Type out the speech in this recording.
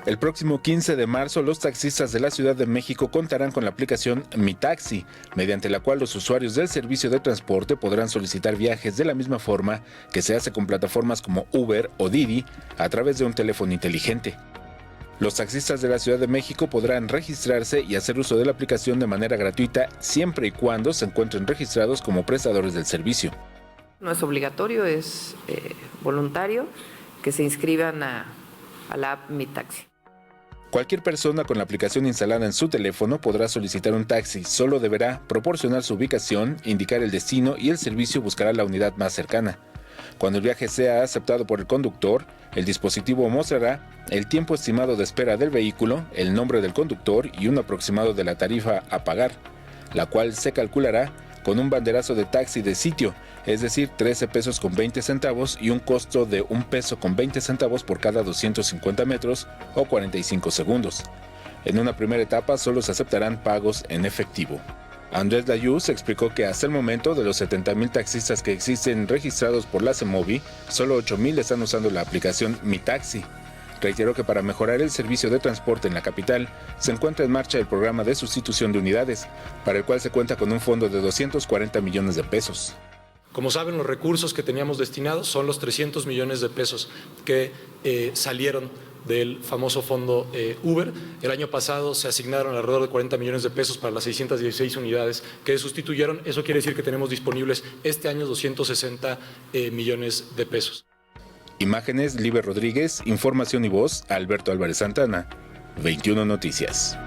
El próximo 15 de marzo, los taxistas de la Ciudad de México contarán con la aplicación Mi Taxi, mediante la cual los usuarios del servicio de transporte podrán solicitar viajes de la misma forma que se hace con plataformas como Uber o Didi a través de un teléfono inteligente. Los taxistas de la Ciudad de México podrán registrarse y hacer uso de la aplicación de manera gratuita siempre y cuando se encuentren registrados como prestadores del servicio. No es obligatorio, es voluntario que se inscriban a la app Mi Taxi. Cualquier persona con la aplicación instalada en su teléfono podrá solicitar un taxi, solo deberá proporcionar su ubicación, indicar el destino y el servicio buscará la unidad más cercana. Cuando el viaje sea aceptado por el conductor, el dispositivo mostrará el tiempo estimado de espera del vehículo, el nombre del conductor y un aproximado de la tarifa a pagar, la cual se calculará con un banderazo de taxi de sitio, es decir, 13 pesos con 20 centavos y un costo de 1 peso con 20 centavos por cada 250 metros o 45 segundos. En una primera etapa solo se aceptarán pagos en efectivo. Andrés Layuz explicó que hasta el momento de los 70,000 taxistas que existen registrados por la CEMOVI, solo 8,000 están usando la aplicación Mi Taxi. Reiteró que para mejorar el servicio de transporte en la capital, se encuentra en marcha el programa de sustitución de unidades, para el cual se cuenta con un fondo de 240 millones de pesos. Como saben, los recursos que teníamos destinados son los 300 millones de pesos que salieron del famoso fondo Uber. El año pasado se asignaron alrededor de 40 millones de pesos para las 616 unidades que sustituyeron. Eso quiere decir que tenemos disponibles este año 260 millones de pesos. Imágenes, Liber Rodríguez, información y voz, Alberto Álvarez Santana, 21 Noticias.